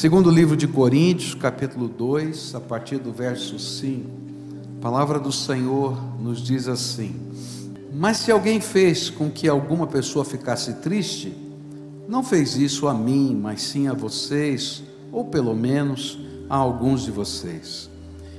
Segundo livro de Coríntios, capítulo 2, a partir do verso 5, a palavra do Senhor nos diz assim: mas se alguém fez com que alguma pessoa ficasse triste, não fez isso a mim, mas sim a vocês, ou pelo menos a alguns de vocês.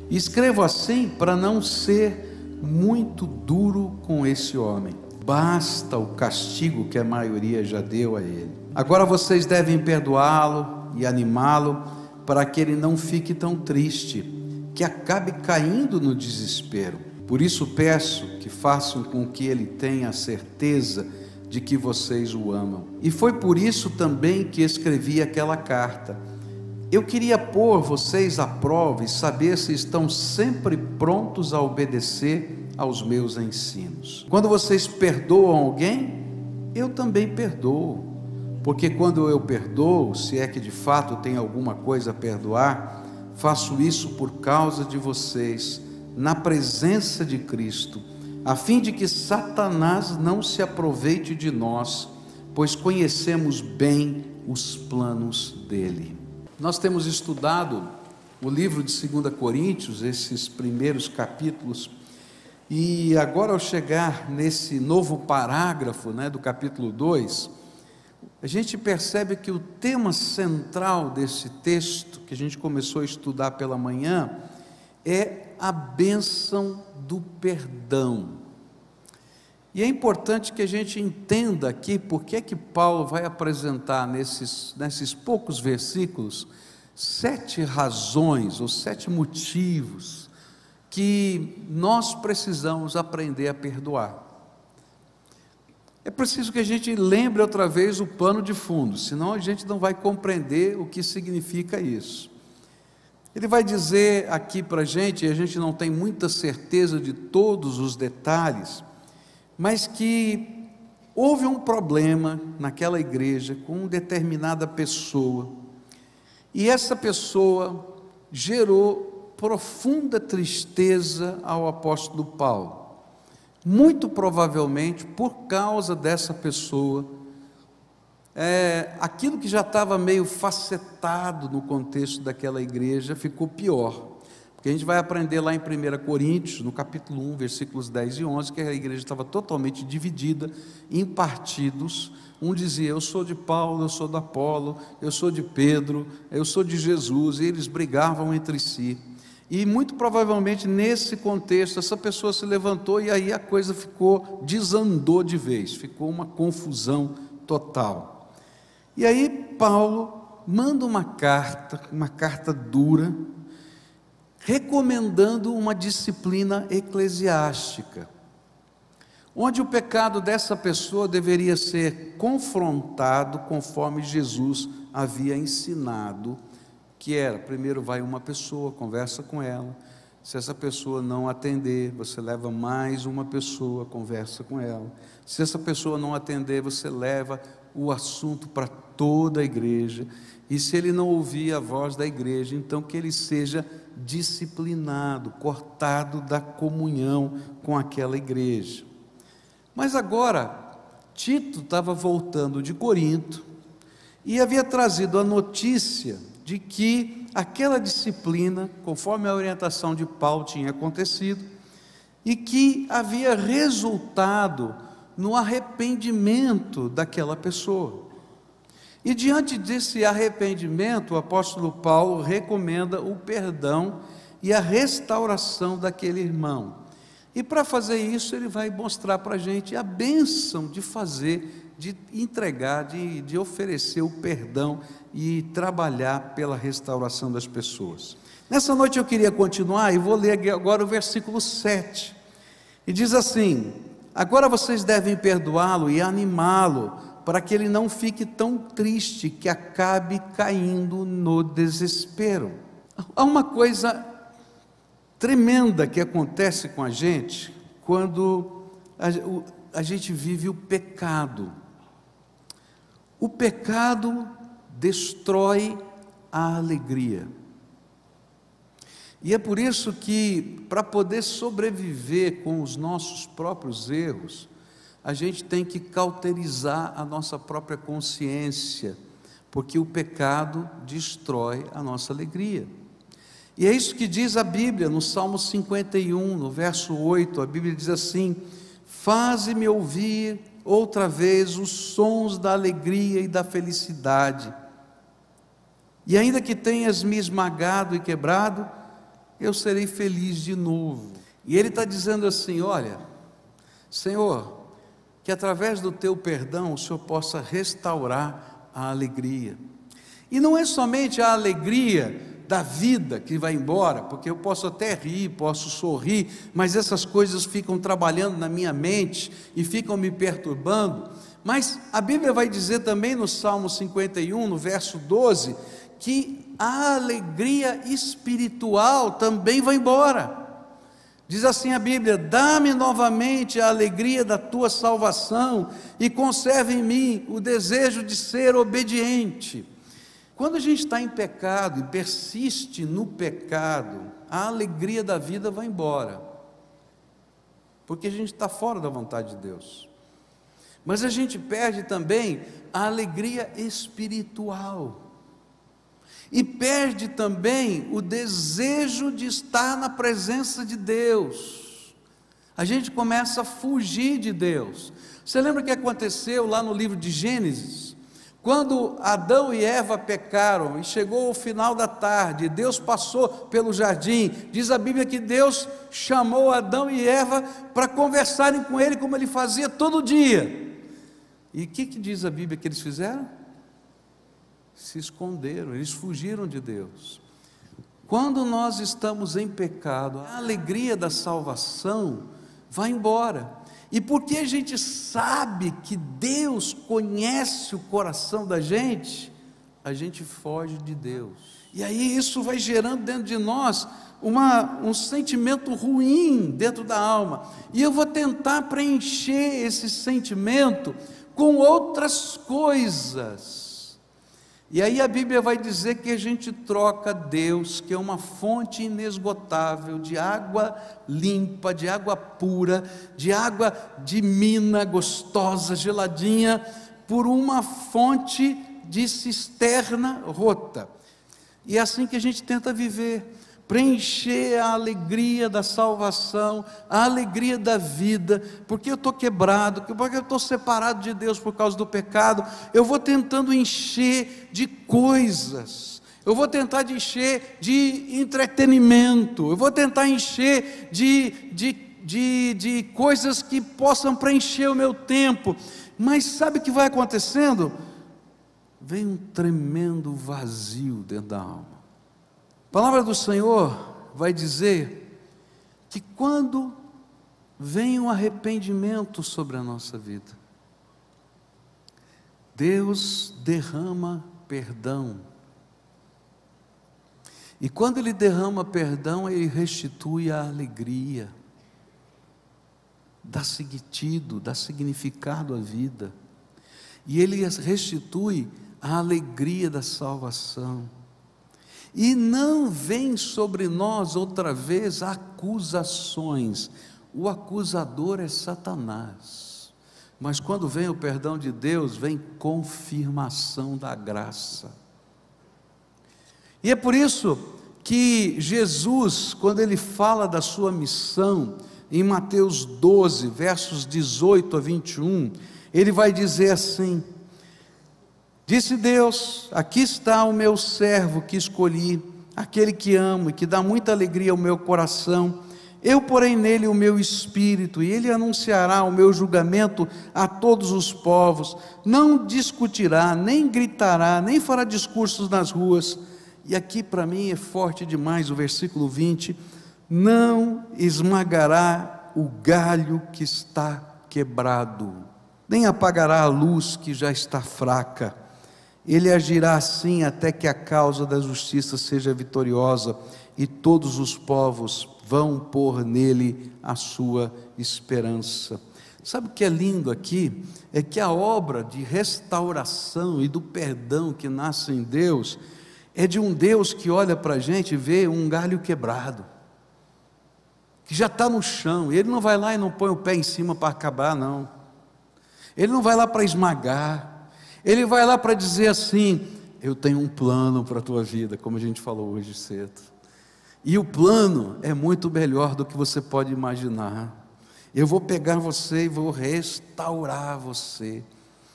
E escrevo assim para não ser muito duro com esse homem. Basta o castigo que a maioria já deu a ele. Agora vocês devem perdoá-lo e animá-lo para que ele não fique tão triste, que acabe caindo no desespero. Por isso peço que façam com que ele tenha a certeza de que vocês o amam. E foi por isso também que escrevi aquela carta. Eu queria pôr vocês à prova e saber se estão sempre prontos a obedecer aos meus ensinos. Quando vocês perdoam alguém, eu também perdoo. Porque quando eu perdoo, se é que de fato tem alguma coisa a perdoar, faço isso por causa de vocês, na presença de Cristo, a fim de que Satanás não se aproveite de nós, pois conhecemos bem os planos dele. Nós temos estudado o livro de 2 Coríntios, esses primeiros capítulos, e agora ao chegar nesse novo parágrafo, do capítulo 2, a gente percebe que o tema central desse texto, que a gente começou a estudar pela manhã, é a bênção do perdão. E é importante que a gente entenda aqui porque é que Paulo vai apresentar nesses poucos versículos 7 razões ou 7 motivos que nós precisamos aprender a perdoar. É preciso que a gente lembre outra vez o pano de fundo, senão a gente não vai compreender o que significa isso. Ele vai dizer aqui para a gente não tem muita certeza de todos os detalhes, mas que houve um problema naquela igreja com uma determinada pessoa, e essa pessoa gerou profunda tristeza ao apóstolo Paulo. Muito provavelmente por causa dessa pessoa, aquilo que já estava meio facetado no contexto daquela igreja ficou pior, porque a gente vai aprender lá em 1 Coríntios, no capítulo 1, versículos 10 e 11, que a igreja estava totalmente dividida em partidos. Um dizia: eu sou de Paulo, eu sou de Apolo, eu sou de Pedro, eu sou de Jesus, e eles brigavam entre si. E muito provavelmente nesse contexto essa pessoa se levantou e aí a coisa desandou de vez, ficou uma confusão total. E aí Paulo manda uma carta dura, recomendando uma disciplina eclesiástica, onde o pecado dessa pessoa deveria ser confrontado conforme Jesus havia ensinado, que era: primeiro vai uma pessoa, conversa com ela, se essa pessoa não atender, você leva mais uma pessoa, conversa com ela, se essa pessoa não atender, você leva o assunto para toda a igreja, e se ele não ouvir a voz da igreja, então que ele seja disciplinado, cortado da comunhão com aquela igreja. Mas agora Tito estava voltando de Corinto e havia trazido a notícia de que aquela disciplina, conforme a orientação de Paulo, tinha acontecido e que havia resultado no arrependimento daquela pessoa. E diante desse arrependimento, o apóstolo Paulo recomenda o perdão e a restauração daquele irmão. E para fazer isso, ele vai mostrar para a gente a bênção de fazer, de entregar, de oferecer o perdão e trabalhar pela restauração das pessoas. Nessa noite eu queria continuar e vou ler agora o versículo 7. E diz assim: agora vocês devem perdoá-lo e animá-lo, para que ele não fique tão triste que acabe caindo no desespero. Há uma coisa tremenda que acontece com a gente quando a gente vive o pecado. O pecado destrói a alegria. E é por isso que, para poder sobreviver com os nossos próprios erros, a gente tem que cauterizar a nossa própria consciência, porque o pecado destrói a nossa alegria. E é isso que diz a Bíblia no Salmo 51, no verso 8, a Bíblia diz assim: faze-me ouvir outra vez os sons da alegria e da felicidade, e ainda que tenhas me esmagado e quebrado, eu serei feliz de novo. E ele está dizendo assim: olha, Senhor, que através do teu perdão o Senhor possa restaurar a alegria. E não é somente a alegria da vida que vai embora, porque eu posso até rir, posso sorrir, mas essas coisas ficam trabalhando na minha mente e ficam me perturbando. Mas a Bíblia vai dizer também no Salmo 51, no verso 12, que a alegria espiritual também vai embora. Diz assim a Bíblia: dá-me novamente a alegria da tua salvação e conserva em mim o desejo de ser obediente. Quando a gente está em pecado e persiste no pecado, a alegria da vida vai embora, porque a gente está fora da vontade de Deus. Mas a gente perde também a alegria espiritual, e perde também o desejo de estar na presença de Deus. A gente começa a fugir de Deus. Você lembra o que aconteceu lá no livro de Gênesis? Quando Adão e Eva pecaram e chegou o final da tarde, Deus passou pelo jardim, diz a Bíblia que Deus chamou Adão e Eva para conversarem com ele como ele fazia todo dia. E o que diz a Bíblia que eles fizeram? Se esconderam, eles fugiram de Deus. Quando nós estamos em pecado, a alegria da salvação vai embora. E porque a gente sabe que Deus conhece o coração da gente, a gente foge de Deus. E aí isso vai gerando dentro de nós um sentimento ruim dentro da alma. E eu vou tentar preencher esse sentimento com outras coisas. E aí a Bíblia vai dizer que a gente troca Deus, que é uma fonte inesgotável de água limpa, de água pura, de água de mina gostosa, geladinha, por uma fonte de cisterna rota. E é assim que a gente tenta viver, preencher a alegria da salvação, a alegria da vida, porque eu estou quebrado, porque eu estou separado de Deus por causa do pecado. Eu vou tentando encher de coisas, eu vou tentar encher de entretenimento, eu vou tentar encher de coisas que possam preencher o meu tempo. Mas sabe o que vai acontecendo? Vem um tremendo vazio dentro da alma. A palavra do Senhor vai dizer que quando vem um arrependimento sobre a nossa vida, Deus derrama perdão. E quando Ele derrama perdão, Ele restitui a alegria, dá sentido, dá significado à vida. E Ele restitui a alegria da salvação. E não vem sobre nós outra vez acusações. O acusador é Satanás. Mas quando vem o perdão de Deus, vem confirmação da graça. E é por isso que Jesus, quando Ele fala da sua missão, em Mateus 12, versos 18 a 21, Ele vai dizer assim: disse Deus: aqui está o meu servo que escolhi, aquele que amo e que dá muita alegria ao meu coração. Eu porei nele o meu espírito, e ele anunciará o meu julgamento a todos os povos. Não discutirá, nem gritará, nem fará discursos nas ruas. E aqui para mim é forte demais o versículo 20: não esmagará o galho que está quebrado, nem apagará a luz que já está fraca. Ele agirá assim até que a causa da justiça seja vitoriosa, e todos os povos vão pôr nele a sua esperança. Sabe o que é lindo aqui? É que a obra de restauração e do perdão que nasce em Deus, é de um Deus que olha para a gente e vê um galho quebrado, que já está no chão. Ele não vai lá e não põe o pé em cima para acabar, não. Ele não vai lá para esmagar. Ele vai lá para dizer assim: eu tenho um plano para a tua vida, como a gente falou hoje cedo. E o plano é muito melhor do que você pode imaginar. Eu vou pegar você e vou restaurar você,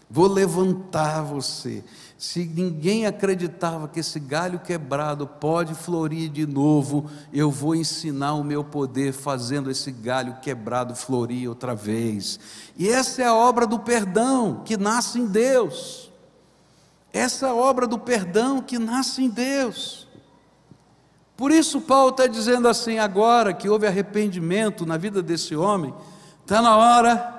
vou levantar você. Se ninguém acreditava que esse galho quebrado pode florir de novo, eu vou ensinar o meu poder fazendo esse galho quebrado florir outra vez. E essa é a obra do perdão que nasce em Deus. Essa é a obra do perdão que nasce em Deus. Por isso Paulo está dizendo assim, agora que houve arrependimento na vida desse homem, está na hora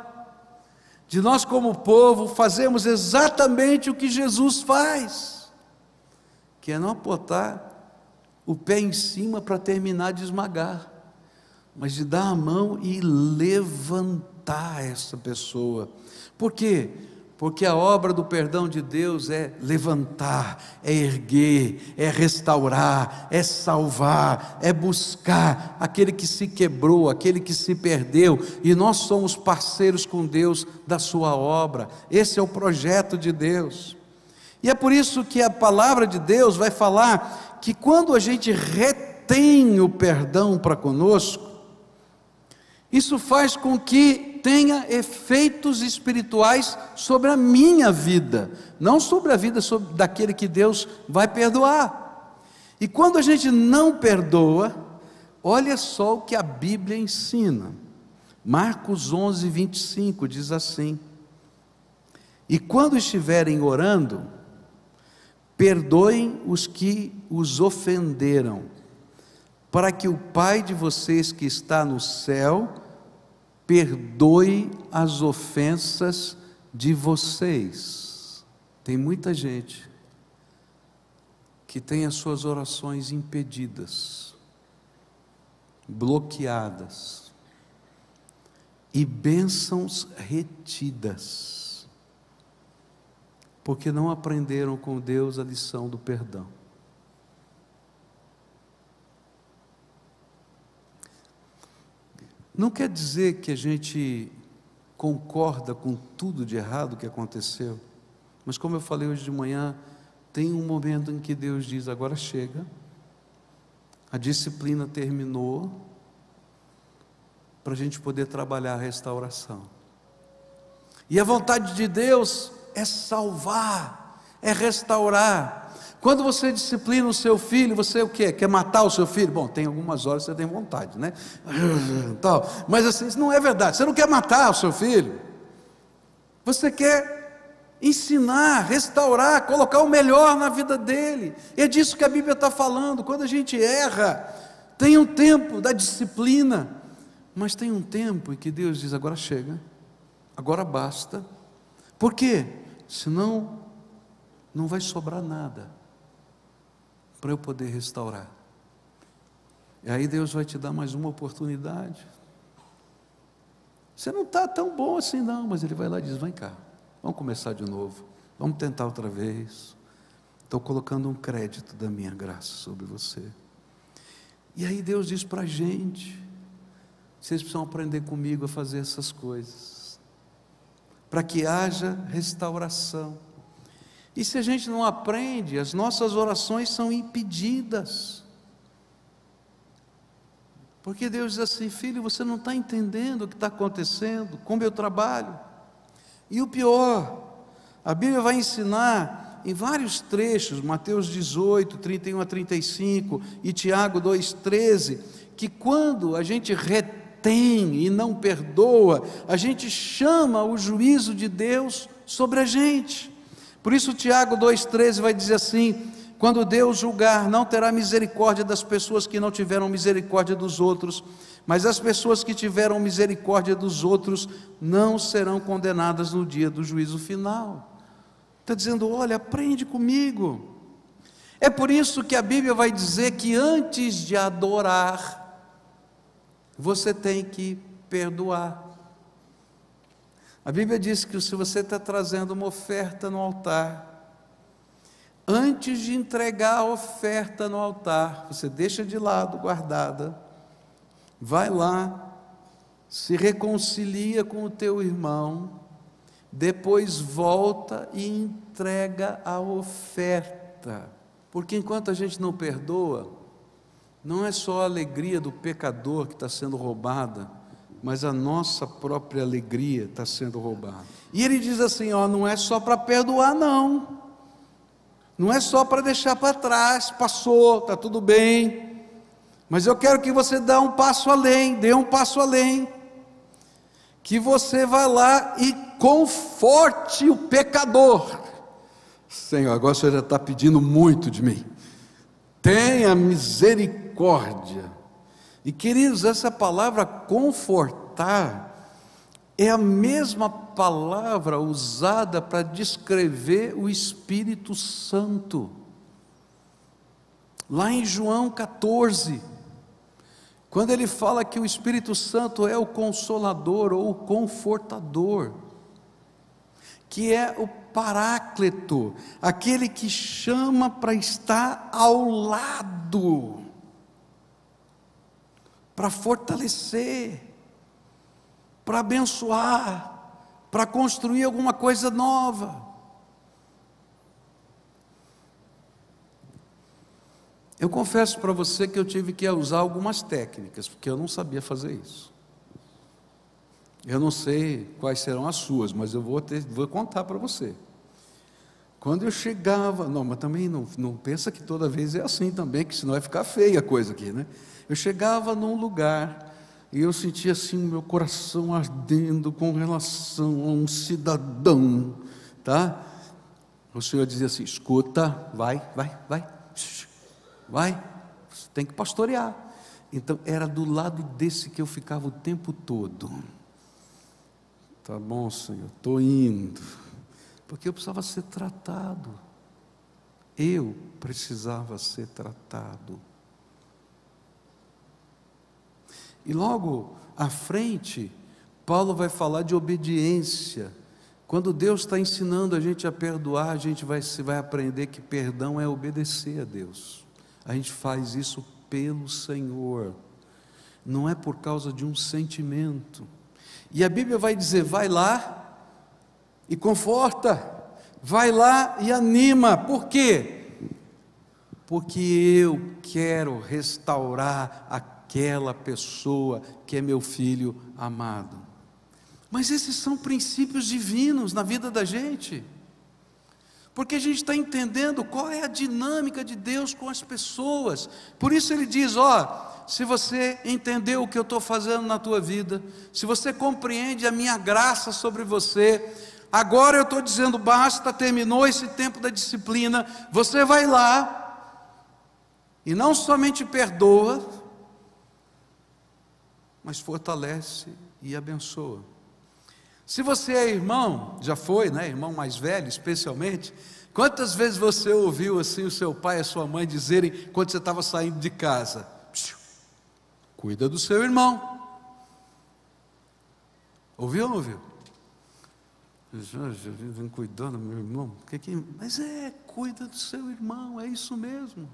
de nós como povo fazermos exatamente o que Jesus faz, que é não botar o pé em cima para terminar de esmagar, mas de dar a mão e levantar essa pessoa. Por quê? Porque a obra do perdão de Deus é levantar, é erguer, é restaurar, é salvar, é buscar aquele que se quebrou, aquele que se perdeu, e nós somos parceiros com Deus da sua obra. Esse é o projeto de Deus. E é por isso que a palavra de Deus vai falar que quando a gente retém o perdão para conosco, isso faz com que tenha efeitos espirituais sobre a minha vida, não sobre a vida daquele que Deus vai perdoar. E quando a gente não perdoa, olha só o que a Bíblia ensina. Marcos 11, 25 diz assim: e quando estiverem orando, perdoem os que os ofenderam, para que o Pai de vocês que está no céu perdoe as ofensas de vocês. Tem muita gente que tem as suas orações impedidas, bloqueadas, e bênçãos retidas, porque não aprenderam com Deus a lição do perdão. Não quer dizer que a gente concorda com tudo de errado que aconteceu, mas como eu falei hoje de manhã, tem um momento em que Deus diz, agora chega, a disciplina terminou, para a gente poder trabalhar a restauração. E a vontade de Deus é salvar, é restaurar. Quando você disciplina o seu filho, você o quê? Quer matar o seu filho? Bom, tem algumas horas que você tem vontade, né? Mas assim, isso não é verdade. Você não quer matar o seu filho. Você quer ensinar, restaurar, colocar o melhor na vida dele. É disso que a Bíblia está falando. Quando a gente erra, tem um tempo da disciplina, mas tem um tempo em que Deus diz, agora chega, agora basta. Por quê? Senão não vai sobrar nada para eu poder restaurar. E aí Deus vai te dar mais uma oportunidade. Você não está tão bom assim não, mas Ele vai lá e diz, vem cá, vamos começar de novo, vamos tentar outra vez. Estou colocando um crédito da minha graça sobre você. E aí Deus diz para a gente, vocês precisam aprender comigo a fazer essas coisas, para que haja restauração. E se a gente não aprende, as nossas orações são impedidas. Porque Deus diz assim, filho, você não está entendendo o que está acontecendo, como eu trabalho. E o pior, a Bíblia vai ensinar em vários trechos, Mateus 18, 31 a 35 e Tiago 2,13, que quando a gente retém e não perdoa, a gente chama o juízo de Deus sobre a gente. Por isso Tiago 2,13 vai dizer assim, quando Deus julgar, não terá misericórdia das pessoas que não tiveram misericórdia dos outros, mas as pessoas que tiveram misericórdia dos outros não serão condenadas no dia do juízo final. Está dizendo, olha, aprende comigo. É por isso que a Bíblia vai dizer que antes de adorar, você tem que perdoar. A Bíblia diz que se você está trazendo uma oferta no altar, antes de entregar a oferta no altar, você deixa de lado, guardada, vai lá, se reconcilia com o teu irmão, depois volta e entrega a oferta. alerta, porque enquanto a gente não perdoa, não é só a alegria do pecador que está sendo roubada, mas a nossa própria alegria está sendo roubada. E ele diz assim, ó, não é só para perdoar não, não é só para deixar para trás, passou, está tudo bem, mas eu quero que você dê um passo além, que você vá lá e conforte o pecador. Senhor, agora o Senhor já está pedindo muito de mim, tenha misericórdia. E queridos, essa palavra confortar é a mesma palavra usada para descrever o Espírito Santo, lá em João 14, quando ele fala que o Espírito Santo é o Consolador ou o Confortador, que é o Paráclito, aquele que chama para estar ao lado, para fortalecer, para abençoar, para construir alguma coisa nova. Eu confesso para você que eu tive que usar algumas técnicas, porque eu não sabia fazer isso. Eu não sei quais serão as suas, mas eu vou contar para você. Quando eu chegava, não, mas também não pensa que toda vez é assim também, que senão vai ficar feia a coisa aqui, né? Eu chegava num lugar e eu sentia assim o meu coração ardendo com relação a um cidadão, tá? O Senhor dizia assim, escuta, vai, você tem que pastorear. Então era do lado desse que eu ficava o tempo todo. Tá bom, Senhor, estou indo, porque eu precisava ser tratado, eu precisava ser tratado. E logo à frente, Paulo vai falar de obediência. Quando Deus está ensinando a gente a perdoar, a gente vai aprender que perdão é obedecer a Deus. A gente faz isso pelo Senhor, não é por causa de um sentimento. E a Bíblia vai dizer, vai lá e conforta, vai lá e anima. Por quê? Porque eu quero restaurar aquela pessoa que é meu filho amado. Mas esses são princípios divinos na vida da gente, porque a gente está entendendo qual é a dinâmica de Deus com as pessoas. Por isso ele diz, se você entendeu o que eu estou fazendo na tua vida, se você compreende a minha graça sobre você, agora eu estou dizendo basta, terminou esse tempo da disciplina, você vai lá, e não somente perdoa, mas fortalece e abençoa. Se você é irmão, já foi, né, irmão mais velho especialmente, quantas vezes você ouviu assim o seu pai e a sua mãe dizerem, quando você estava saindo de casa, cuida do seu irmão. Ouviu ou não ouviu? Já vem cuidando do meu irmão. Mas cuida do seu irmão, é isso mesmo.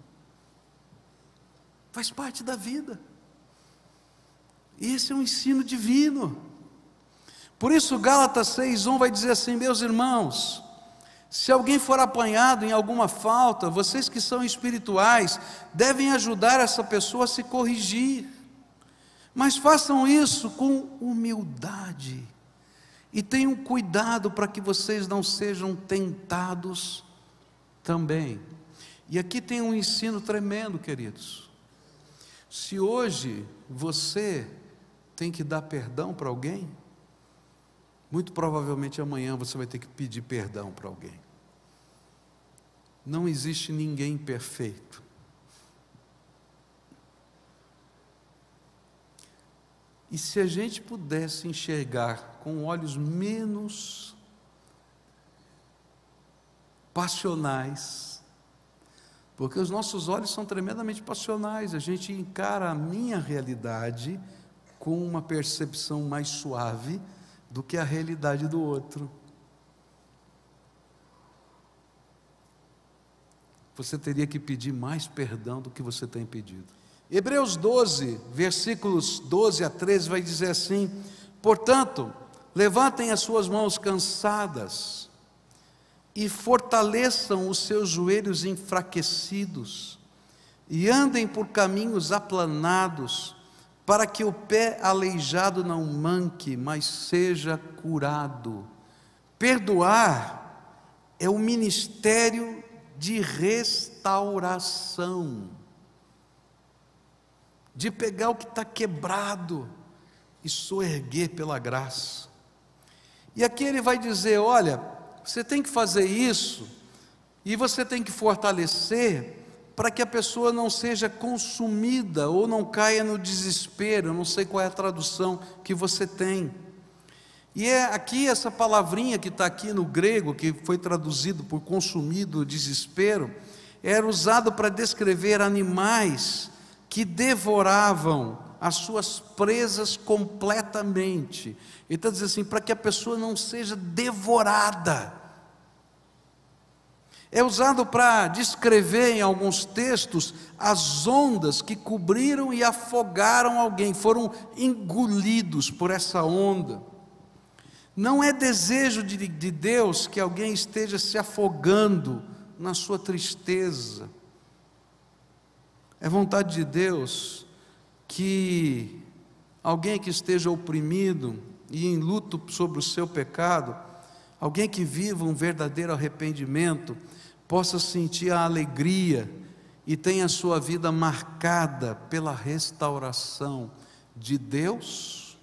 Faz parte da vida. Esse é um ensino divino. Por isso Gálatas 6:1 vai dizer assim, meus irmãos, se alguém for apanhado em alguma falta, vocês que são espirituais, devem ajudar essa pessoa a se corrigir, mas façam isso com humildade, e tenham cuidado para que vocês não sejam tentados também. E aqui tem um ensino tremendo, queridos. Se hoje você tem que dar perdão para alguém, muito provavelmente amanhã você vai ter que pedir perdão para alguém. Não existe ninguém perfeito. E se a gente pudesse enxergar com olhos menos passionais, porque os nossos olhos são tremendamente passionais, a gente encara a minha realidade com uma percepção mais suave do que a realidade do outro. Você teria que pedir mais perdão do que você tem pedido. Hebreus 12, versículos 12 a 13 vai dizer assim, portanto, levantem as suas mãos cansadas e fortaleçam os seus joelhos enfraquecidos, e andem por caminhos aplanados, para que o pé aleijado não manque, mas seja curado. Perdoar é o ministério de restauração, de pegar o que está quebrado e soerguer pela graça. E aqui ele vai dizer: olha, você tem que fazer isso, e você tem que fortalecer, para que a pessoa não seja consumida, ou não caia no desespero. Eu não sei qual é a tradução que você tem. E é aqui essa palavrinha que está aqui no grego, que foi traduzido por consumido, desespero, era usado para descrever animais que devoravam as suas presas completamente. Então diz assim, para que a pessoa não seja devorada. É usado para descrever em alguns textos as ondas que cobriram e afogaram alguém, foram engolidos por essa onda. Não é desejo de Deus que alguém esteja se afogando na sua tristeza. É vontade de Deus que alguém que esteja oprimido e em luto sobre o seu pecado, alguém que viva um verdadeiro arrependimento, possa sentir a alegria e tenha a sua vida marcada pela restauração de Deus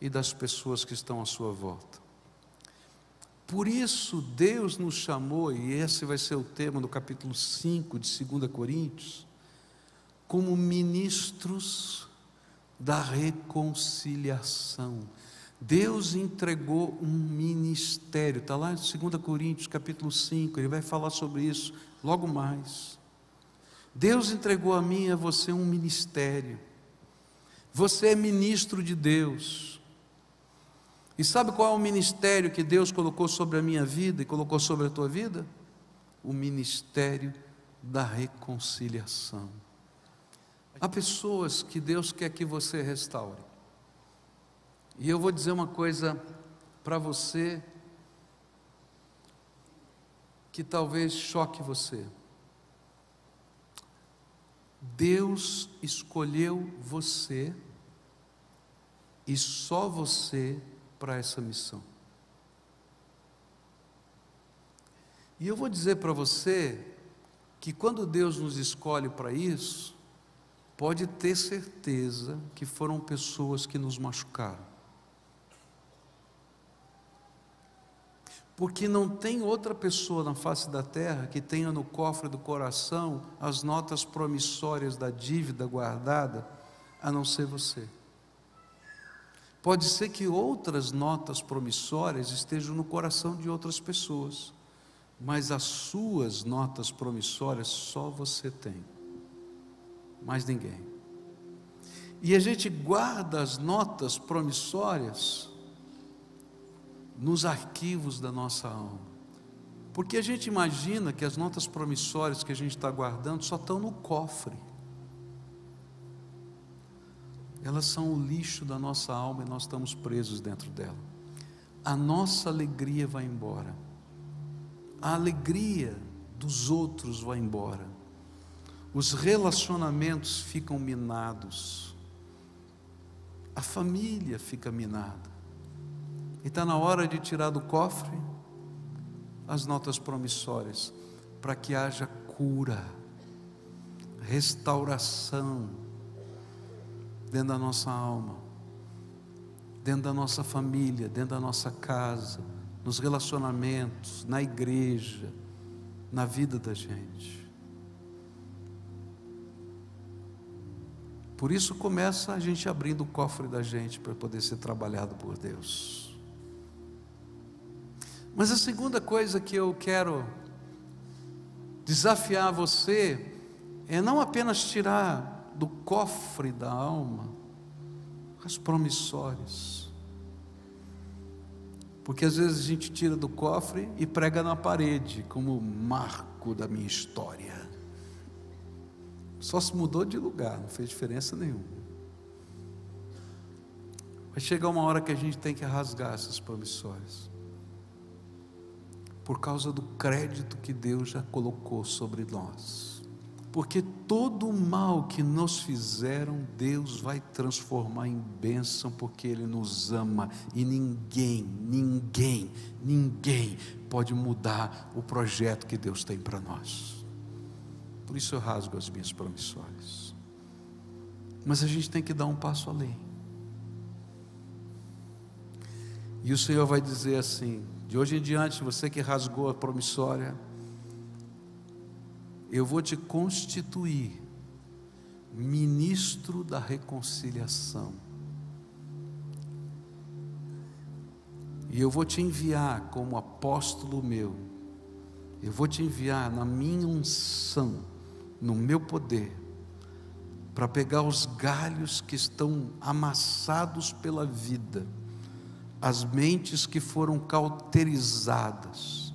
e das pessoas que estão à sua volta. Por isso Deus nos chamou, e esse vai ser o tema do capítulo 5 de 2 Coríntios, como ministros da reconciliação. Deus entregou um ministério, está lá em 2 Coríntios capítulo 5, ele vai falar sobre isso logo mais. Deus entregou a mim e a você um ministério. Você é ministro de Deus. E sabe qual é o ministério que Deus colocou sobre a minha vida e colocou sobre a tua vida? O ministério da reconciliação. Há pessoas que Deus quer que você restaure. E eu vou dizer uma coisa para você que talvez choque você. Deus escolheu você e só você para essa missão. E eu vou dizer para você que quando Deus nos escolhe para isso, pode ter certeza que foram pessoas que nos machucaram. Porque não tem outra pessoa na face da terra que tenha no cofre do coração as notas promissórias da dívida guardada, a não ser você. Pode ser que outras notas promissórias estejam no coração de outras pessoas, mas as suas notas promissórias só você tem, mais ninguém. E a gente guarda as notas promissórias nos arquivos da nossa alma, porque a gente imagina que as notas promissórias que a gente está guardando só estão no cofre. Elas são o lixo da nossa alma e nós estamos presos dentro dela. A nossa alegria vai embora, a alegria dos outros vai embora, os relacionamentos ficam minados, a família fica minada. E está na hora de tirar do cofre as notas promissórias, para que haja cura, restauração dentro da nossa alma, dentro da nossa família, dentro da nossa casa, nos relacionamentos, na igreja, na vida da gente. Por isso começa a gente abrindo o cofre da gente para poder ser trabalhado por Deus. Mas a segunda coisa que eu quero desafiar você é não apenas tirar do cofre da alma as promissórias, porque às vezes a gente tira do cofre e prega na parede como marco da minha história. Só se mudou de lugar, não fez diferença nenhuma. Vai chegar uma hora que a gente tem que rasgar essas promissórias. por causa do crédito que Deus já colocou sobre nós. Porque todo o mal que nos fizeram, Deus vai transformar em bênção, porque Ele nos ama, e ninguém pode mudar o projeto que Deus tem para nós. Por isso eu rasgo as minhas promissórias. Mas a gente tem que dar um passo além. E o Senhor vai dizer assim: de hoje em diante, você que rasgou a promissória, eu vou te constituir ministro da reconciliação. E eu vou te enviar como apóstolo meu. Eu vou te enviar na minha unção, no meu poder, para pegar os galhos que estão amassados pela vida, as mentes que foram cauterizadas,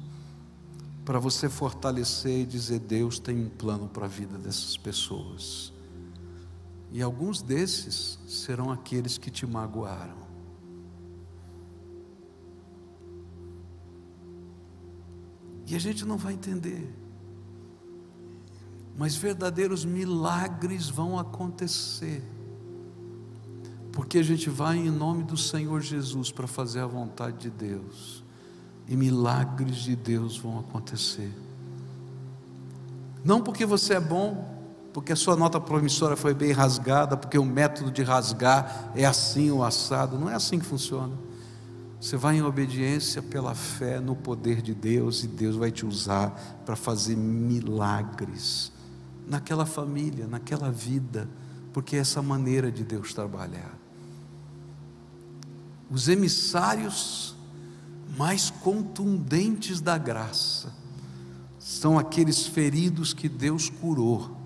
para você fortalecer e dizer: Deus tem um plano para a vida dessas pessoas. E alguns desses serão aqueles que te magoaram. E a gente não vai entender, mas verdadeiros milagres vão acontecer, porque a gente vai em nome do Senhor Jesus para fazer a vontade de Deus, e milagres de Deus vão acontecer. Não porque você é bom, porque a sua nota promissória foi bem rasgada, porque o método de rasgar é assim ou assado. Não é assim que funciona. Você vai em obediência pela fé no poder de Deus, e Deus vai te usar para fazer milagres naquela família, naquela vida, porque é essa maneira de Deus trabalhar. Os emissários mais contundentes da graça são aqueles feridos que Deus curou,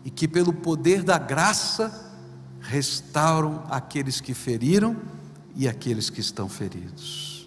e que pelo poder da graça restauram aqueles que feriram e aqueles que estão feridos.